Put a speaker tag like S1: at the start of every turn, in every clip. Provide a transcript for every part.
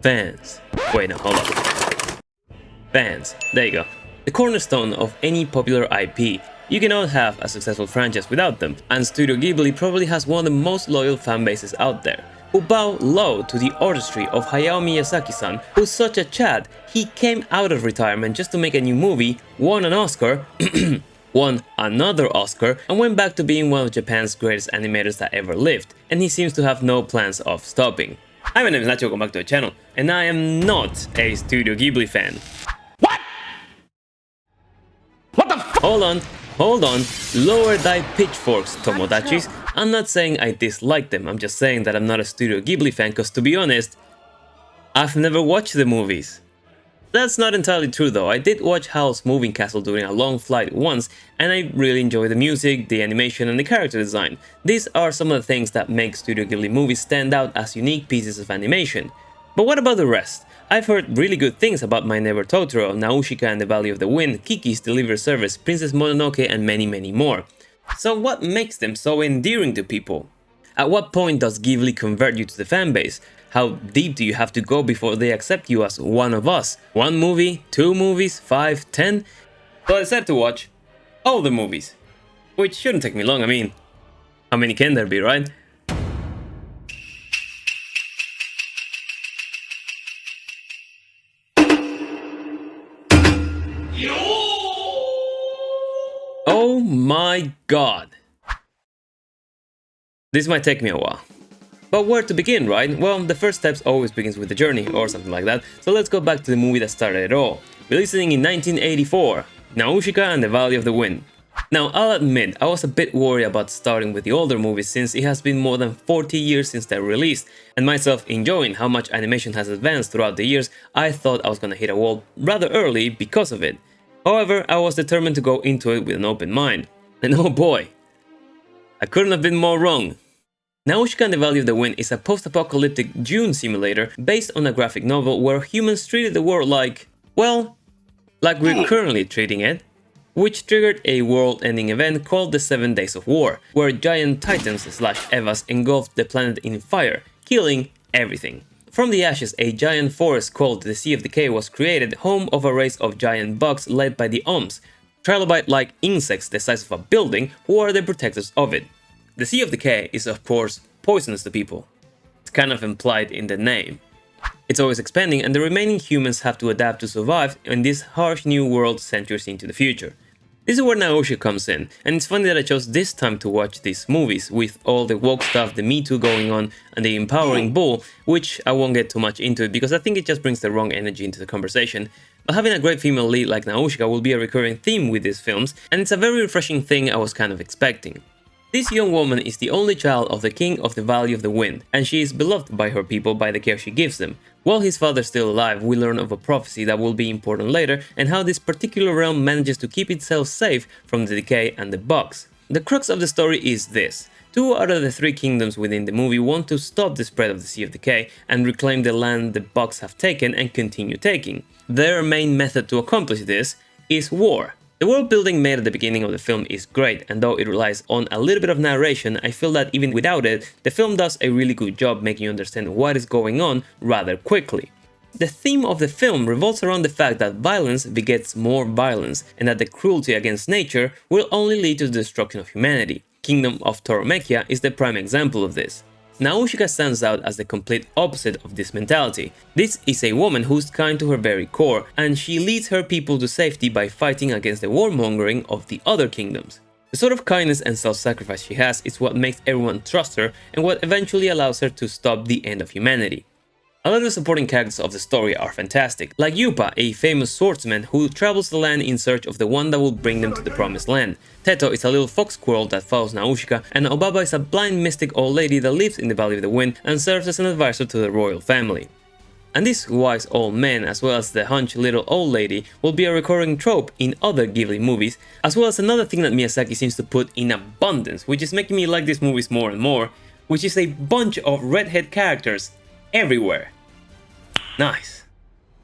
S1: Fans. Wait, no, hold on. Fans. There you go. The cornerstone of any popular IP. You cannot have a successful franchise without them, and Studio Ghibli probably has one of the most loyal fan bases out there, who bow low to the artistry of Hayao Miyazaki-san, who's such a Chad. He came out of retirement just to make a new movie, won an Oscar, won another Oscar, and went back to being one of Japan's greatest animators that ever lived, and he seems to have no plans of stopping. Hi, my name is Nacho, welcome back to the channel, and I am not a Studio Ghibli fan.
S2: What? What the f—
S1: Hold on, lower thy pitchforks, Tomodachis. I'm not saying I dislike them, I'm just saying that I'm not a Studio Ghibli fan, because to be honest, I've never watched the movies. That's not entirely true though. I did watch Howl's Moving Castle during a long flight once, and I really enjoyed the music, the animation, and the character design. These are some of the things that make Studio Ghibli movies stand out as unique pieces of animation. But what about the rest? I've heard really good things about My Neighbor Totoro, Nausicaä and the Valley of the Wind, Kiki's Delivery Service, Princess Mononoke, and many more. So what makes them so endearing to people? At what point does Ghibli convert you to the fanbase? How deep do you have to go before they accept you as one of us? 1 movie, 2 movies, 5, 10? So I decided to watch all the movies. Which shouldn't take me long, I mean, how many can there be, right? Oh my god. This might take me a while. But where to begin, right? Well, the first steps always begins with the journey, or something like that, so let's go back to the movie that started it all. Releasing in 1984, Nausicaä and the Valley of the Wind. Now, I'll admit, I was a bit worried about starting with the older movies since it has been more than 40 years since they were released, and myself enjoying how much animation has advanced throughout the years, I thought I was gonna hit a wall rather early because of it. However, I was determined to go into it with an open mind. And oh boy, I couldn't have been more wrong. Nausicaä and the Valley of the Wind is a post-apocalyptic Dune simulator based on a graphic novel where humans treated the world like, well, like we're currently treating it, which triggered a world-ending event called the 7 Days of War, where giant titans/evas engulfed the planet in fire, killing everything. From the ashes, a giant forest called the Sea of Decay was created, home of a race of giant bugs led by the Oms, trilobite-like insects the size of a building who are the protectors of it. The Sea of Decay is of course poisonous to people. It's kind of implied in the name. It's always expanding and the remaining humans have to adapt to survive in this harsh new world centuries into the future. This is where Nausicaä comes in, and it's funny that I chose this time to watch these movies with all the woke stuff, the Me Too going on, and the empowering bull, which I won't get too much into it because I think it just brings the wrong energy into the conversation. But having a great female lead like Nausicaä will be a recurring theme with these films, and it's a very refreshing thing I was kind of expecting. This young woman is the only child of the King of the Valley of the Wind, and she is beloved by her people by the care she gives them. While his father is still alive, we learn of a prophecy that will be important later and how this particular realm manages to keep itself safe from the decay and the bugs. The crux of the story is this. 2 out of the 3 kingdoms within the movie want to stop the spread of the Sea of Decay and reclaim the land the bugs have taken and continue taking. Their main method to accomplish this is war. The world building made at the beginning of the film is great, and though it relies on a little bit of narration, I feel that even without it, the film does a really good job making you understand what is going on rather quickly. The theme of the film revolves around the fact that violence begets more violence, and that the cruelty against nature will only lead to the destruction of humanity. Kingdom of Toromechia is the prime example of this. Nausicaä stands out as the complete opposite of this mentality. This is a woman who's kind to her very core, and she leads her people to safety by fighting against the warmongering of the other kingdoms. The sort of kindness and self-sacrifice she has is what makes everyone trust her and what eventually allows her to stop the end of humanity. A lot of the supporting characters of the story are fantastic, like Yupa, a famous swordsman who travels the land in search of the one that will bring them to the promised land. Teto is a little fox squirrel that follows Nausicaä, and Obaba is a blind mystic old lady that lives in the Valley of the Wind and serves as an advisor to the royal family. And this wise old man, as well as the hunched little old lady, will be a recurring trope in other Ghibli movies, as well as another thing that Miyazaki seems to put in abundance, which is making me like these movies more and more, which is a bunch of redhead characters everywhere. Nice.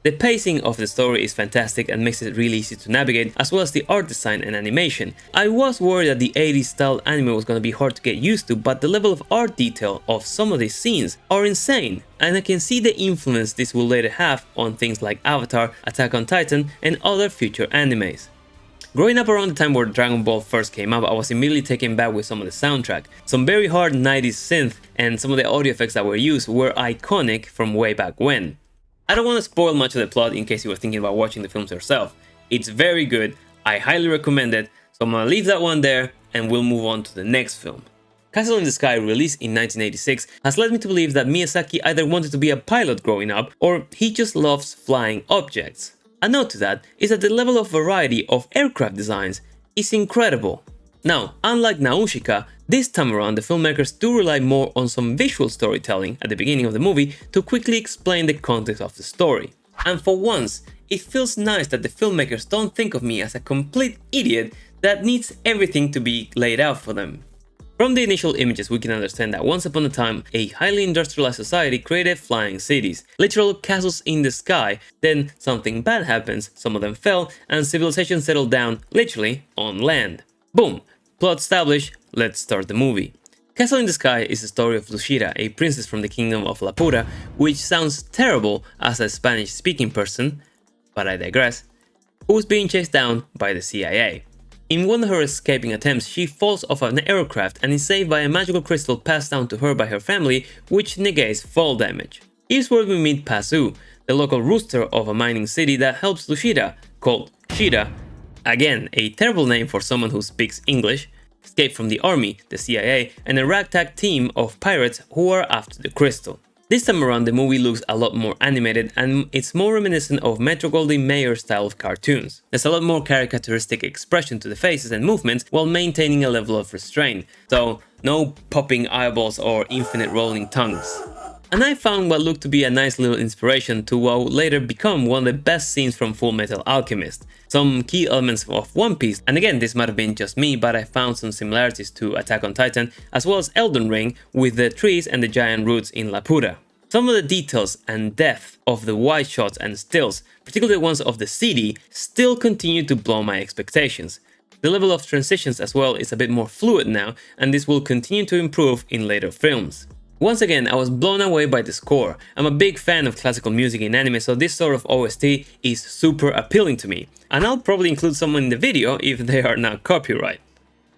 S1: The pacing of the story is fantastic and makes it really easy to navigate, as well as the art design and animation. I was worried that the 80s style anime was gonna be hard to get used to, but the level of art detail of some of these scenes are insane, and I can see the influence this will later have on things like Avatar, Attack on Titan, and other future animes. Growing up around the time where Dragon Ball first came out, I was immediately taken back with some of the soundtrack. Some very hard 90s synth and some of the audio effects that were used were iconic from way back when. I don't want to spoil much of the plot in case you were thinking about watching the films yourself. It's very good, I highly recommend it, so I'm gonna leave that one there and we'll move on to the next film. Castle in the Sky, released in 1986, has led me to believe that Miyazaki either wanted to be a pilot growing up or he just loves flying objects. A note to that is that the level of variety of aircraft designs is incredible. Now, unlike Nausicaä, this time around the filmmakers do rely more on some visual storytelling at the beginning of the movie to quickly explain the context of the story. And for once, it feels nice that the filmmakers don't think of me as a complete idiot that needs everything to be laid out for them. From the initial images we can understand that once upon a time, a highly industrialized society created flying cities, literal castles in the sky, then something bad happens, some of them fell, and civilization settled down, literally, on land. Boom! Plot established, let's start the movie. Castle in the Sky is the story of Lucira, a princess from the kingdom of Lapura, which sounds terrible as a Spanish-speaking person, but I digress, who is being chased down by the CIA. In one of her escaping attempts, she falls off an aircraft and is saved by a magical crystal passed down to her by her family, which negates fall damage. Here's where we meet Pazu, the local rooster of a mining city that helps Lucira, called Shira, again a terrible name for someone who speaks English, escape from the army, the CIA, and a ragtag team of pirates who are after the crystal. This time around the movie looks a lot more animated and it's more reminiscent of Metro Goldwyn Mayer style of cartoons. There's a lot more caricaturistic expression to the faces and movements while maintaining a level of restraint, so no popping eyeballs or infinite rolling tongues. And I found what looked to be a nice little inspiration to what would later become one of the best scenes from Full Metal Alchemist. Some key elements of One Piece, and again this might have been just me, but I found some similarities to Attack on Titan as well as Elden Ring with the trees and the giant roots in Lapura. Some of the details and depth of the wide shots and stills, particularly the ones of the city, still continue to blow my expectations. The level of transitions as well is a bit more fluid now, and this will continue to improve in later films. Once again, I was blown away by the score. I'm a big fan of classical music in anime, so this sort of OST is super appealing to me. And I'll probably include someone in the video if they are not copyright.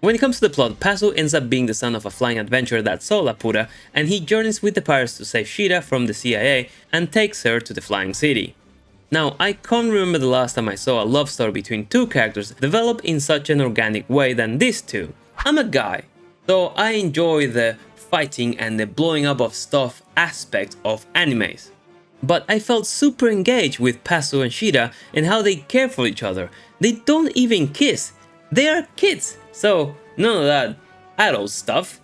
S1: When it comes to the plot, Pazu ends up being the son of a flying adventurer that saw Lapura, and he journeys with the pirates to save Shira from the CIA and takes her to the flying city. Now, I can't remember the last time I saw a love story between two characters develop in such an organic way than these two. I'm a guy, so I enjoy the fighting and the blowing up of stuff aspect of animes. But I felt super engaged with Pazu and Shira and how they care for each other. They don't even kiss. They are kids, so none of that adult stuff.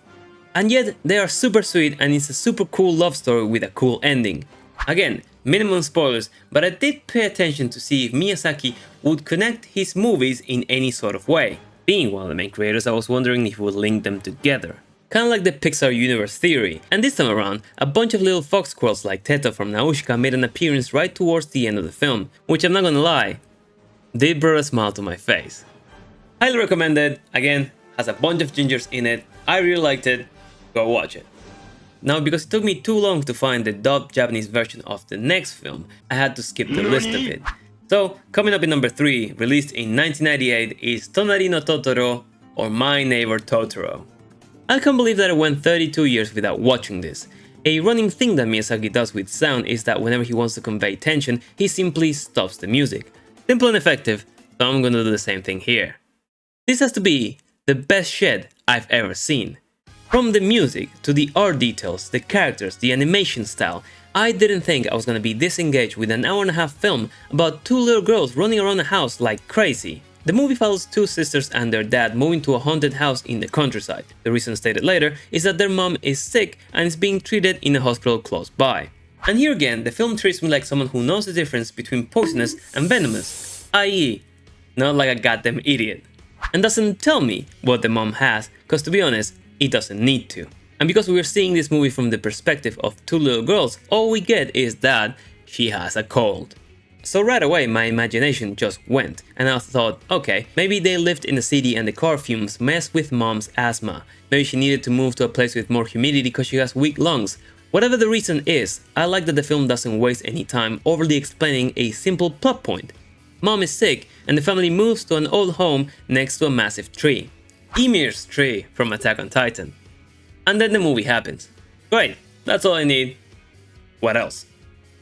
S1: And yet they are super sweet and it's a super cool love story with a cool ending. Again, minimum spoilers, but I did pay attention to see if Miyazaki would connect his movies in any sort of way. Being one of the main creators, I was wondering if he would link them together. Kinda like the Pixar universe theory. And this time around, a bunch of little fox squirrels like Teto from Nausicaä made an appearance right towards the end of the film, which I'm not gonna lie, did bring a smile to my face. Highly recommended, again, has a bunch of gingers in it, I really liked it, go watch it. Now, because it took me too long to find the dubbed Japanese version of the next film, I had to skip the list of it. So, coming up in number 3, released in 1998, is Tonari no Totoro, or My Neighbor Totoro. I can't believe that I went 32 years without watching this. A running thing that Miyazaki does with sound is that whenever he wants to convey tension, he simply stops the music. Simple and effective, so I'm gonna do the same thing here. This has to be the best shed I've ever seen. From the music, to the art details, the characters, the animation style, I didn't think I was gonna be this engaged with an hour-and-a-half film about two little girls running around a house like crazy. The movie follows two sisters and their dad moving to a haunted house in the countryside. The reason stated later is that their mom is sick and is being treated in a hospital close by. And here again, the film treats me like someone who knows the difference between poisonous and venomous, i.e., not like a goddamn idiot. And doesn't tell me what the mom has, cause to be honest, it doesn't need to. And because we're seeing this movie from the perspective of two little girls, all we get is that she has a cold. So right away my imagination just went, and I thought, okay, maybe they lived in the city and the car fumes messed with mom's asthma. Maybe she needed to move to a place with more humidity because she has weak lungs. Whatever the reason is, I like that the film doesn't waste any time overly explaining a simple plot point. Mom is sick and the family moves to an old home next to a massive tree. Ymir's tree from Attack on Titan. And then the movie happens. Great, that's all I need. What else?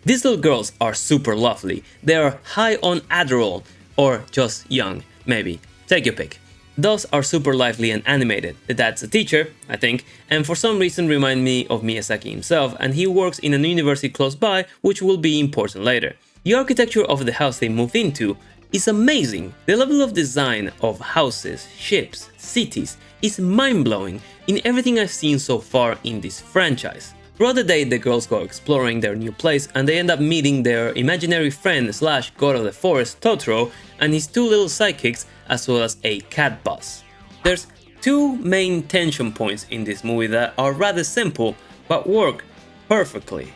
S1: These little girls are super lovely. They are high on Adderall, or just young, maybe. Take your pick. Those are super lively and animated. The dad's a teacher, I think, and for some reason remind me of Miyazaki himself, and he works in an university close by, which will be important later. The architecture of the house they move into is amazing. The level of design of houses, ships, cities is mind-blowing in everything I've seen so far in this franchise. Throughout the day, the girls go exploring their new place and they end up meeting their imaginary friend slash god of the forest, Totoro, and his two little sidekicks, as well as a cat boss. There's two main tension points in this movie that are rather simple, but work perfectly.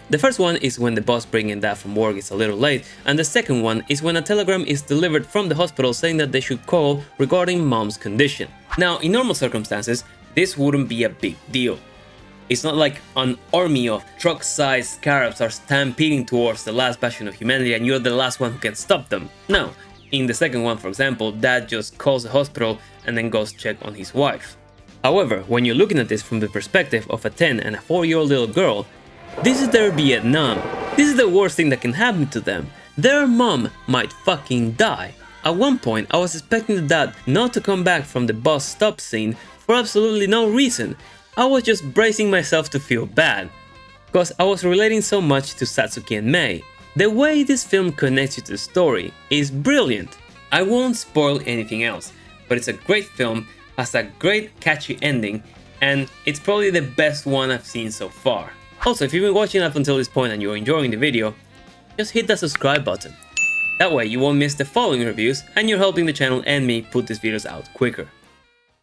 S1: The first one is when the boss bringing dad from work is a little late, and the second one is when a telegram is delivered from the hospital saying that they should call regarding mom's condition. Now, in normal circumstances, this wouldn't be a big deal. It's not like an army of truck-sized scarabs are stampeding towards the last bastion of humanity and you're the last one who can stop them. No, in the second one, for example, dad just calls the hospital and then goes check on his wife. However, when you're looking at this from the perspective of a 10 and a 4-year-old little girl, this is their Vietnam. This is the worst thing that can happen to them. Their mom might fucking die. At one point, I was expecting the dad not to come back from the bus stop scene for absolutely no reason. I was just bracing myself to feel bad, because I was relating so much to Satsuki and Mei. The way this film connects you to the story is brilliant. I won't spoil anything else, but it's a great film, has a great catchy ending, and it's probably the best one I've seen so far. Also, if you've been watching up until this point and you're enjoying the video, just hit that subscribe button. That way you won't miss the following reviews and you're helping the channel and me put these videos out quicker.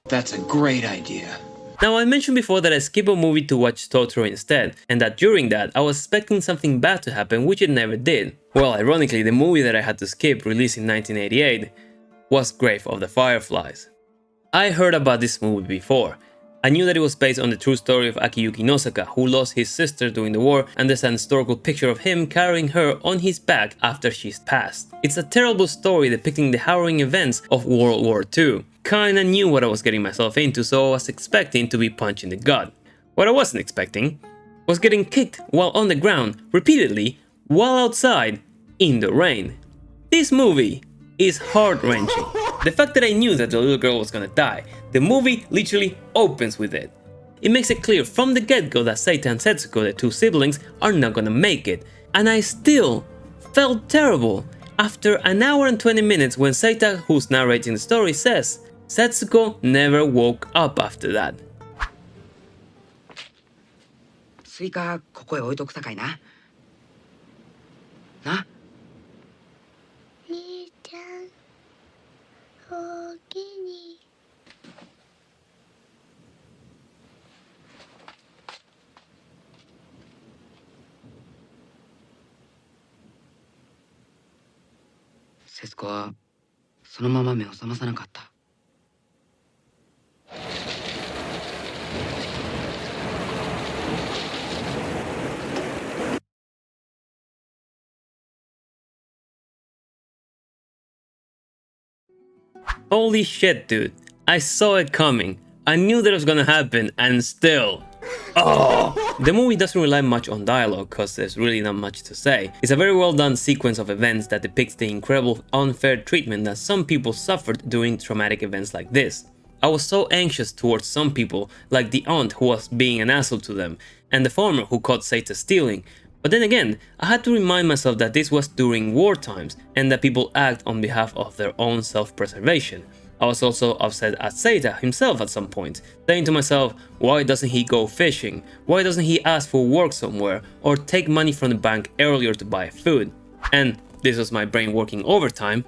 S2: That's a great idea.
S1: Now, I mentioned before that I skip a movie to watch Totoro instead, and that during that I was expecting something bad to happen, which it never did. Well, ironically, the movie that I had to skip, released in 1988, was Grave of the Fireflies. I heard about this movie before. I knew that it was based on the true story of Akiyuki Nausicaä, who lost his sister during the war, and there's an historical picture of him carrying her on his back after she's passed. It's a terrible story depicting the harrowing events of World War II. Kinda knew what I was getting myself into, so I was expecting to be punched in the gut. What I wasn't expecting was getting kicked while on the ground, repeatedly, while outside, in the rain. This movie is heart-wrenching. The fact that I knew that the little girl was gonna die, the movie literally opens with it. It makes it clear from the get-go that Seita and Setsuko, the two siblings, are not gonna make it. And I still felt terrible after an hour and 20 minutes when Seita, who's narrating the story, says Setsuko never woke up after that.
S3: スイカここへ置いとくさかいな。な。
S4: 兄ちゃん、おおきに。
S3: 節子はそのまま目を覚まさなかった。
S1: Holy shit, dude. I saw it coming. I knew that it was gonna happen, and still. Oh! The movie doesn't rely much on dialogue, cause there's really not much to say. It's a very well done sequence of events that depicts the incredible unfair treatment that some people suffered during traumatic events like this. I was so anxious towards some people, like the aunt who was being an asshole to them, and the farmer who caught Seita stealing. But then again, I had to remind myself that this was during war times, and that people act on behalf of their own self-preservation. I was also upset at Seita himself at some point, saying to myself, why doesn't he go fishing? Why doesn't he ask for work somewhere, or take money from the bank earlier to buy food? And this was my brain working overtime,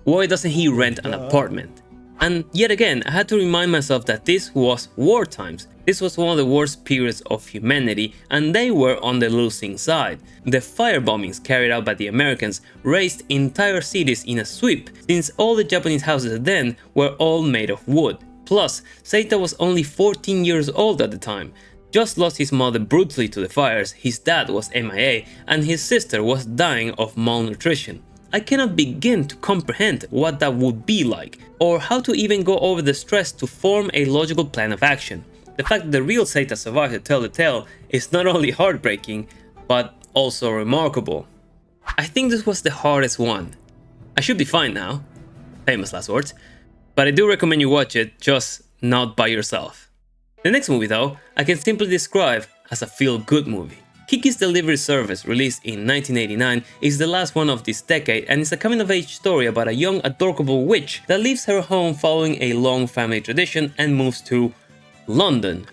S1: why doesn't he rent an apartment? And yet again, I had to remind myself that this was war times. This was one of the worst periods of humanity, and they were on the losing side. The firebombings carried out by the Americans razed entire cities in a sweep, since all the Japanese houses then were all made of wood. Plus, Seita was only 14 years old at the time, just lost his mother brutally to the fires, his dad was MIA, and his sister was dying of malnutrition. I cannot begin to comprehend what that would be like, or how to even go over the stress to form a logical plan of action. The fact that the real Seita survived to tell the tale is not only heartbreaking, but also remarkable. I think this was the hardest one. I should be fine now, famous last words, but I do recommend you watch it, just not by yourself. The next movie though, I can simply describe as a feel-good movie. Kiki's Delivery Service, released in 1989, is the last one of this decade and is a coming-of-age story about a young adorable witch that leaves her home following a long family tradition and moves to London,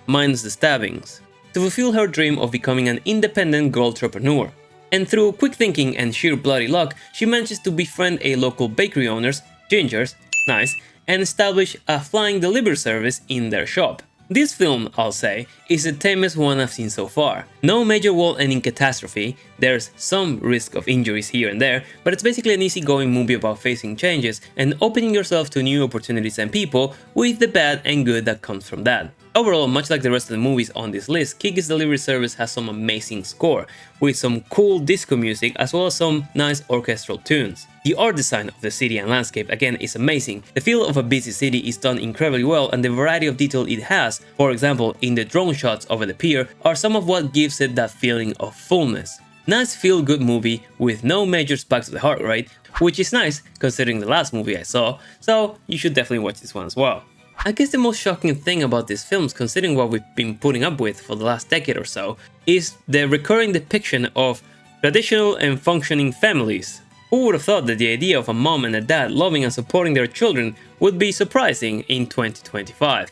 S1: minus the stabbings, to fulfill her dream of becoming an independent girl entrepreneur. And through quick thinking and sheer bloody luck, she manages to befriend a local bakery owners, gingers, nice, and establish a flying delivery service in their shop. This film, I'll say, is the tamest one I've seen so far. No major world-ending catastrophe, there's some risk of injuries here and there, but it's basically an easygoing movie about facing changes and opening yourself to new opportunities and people, with the bad and good that comes from that. Overall, much like the rest of the movies on this list, Kiki's Delivery Service has some amazing score, with some cool disco music as well as some nice orchestral tunes. The art design of the city and landscape again is amazing. The feel of a busy city is done incredibly well, and the variety of detail it has, for example in the drone shots over the pier, are some of what gives it that feeling of fullness. Nice feel-good movie with no major spikes of the heart rate, which is nice considering the last movie I saw, so you should definitely watch this one as well. I guess the most shocking thing about these films, considering what we've been putting up with for the last decade or so, is the recurring depiction of traditional and functioning families. Who would have thought that the idea of a mom and a dad loving and supporting their children would be surprising in 2025?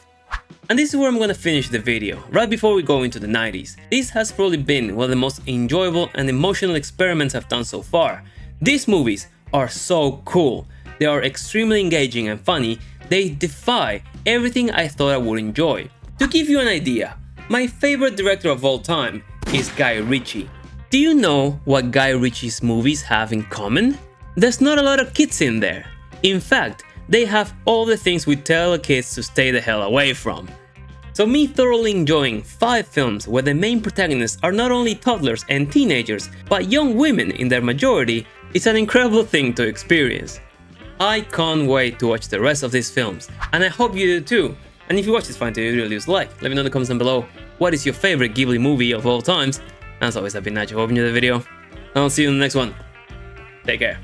S1: And this is where I'm gonna finish the video, right before we go into the 90s. This has probably been one of the most enjoyable and emotional experiments I've done so far. These movies are so cool. They are extremely engaging and funny. They defy everything I thought I would enjoy. To give you an idea, my favorite director of all time is Guy Ritchie. Do you know what Guy Ritchie's movies have in common? There's not a lot of kids in there. In fact, they have all the things we tell our kids to stay the hell away from. So me thoroughly enjoying 5 films where the main protagonists are not only toddlers and teenagers, but young women in their majority, is an incredible thing to experience. I can't wait to watch the rest of these films, and I hope you do too. And if you watch this fine video, leave us a like. Let me know in the comments down below what is your favorite Ghibli movie of all times. As always, I've been Nacho, hoping you enjoyed the video, and I'll see you in the next one. Take care.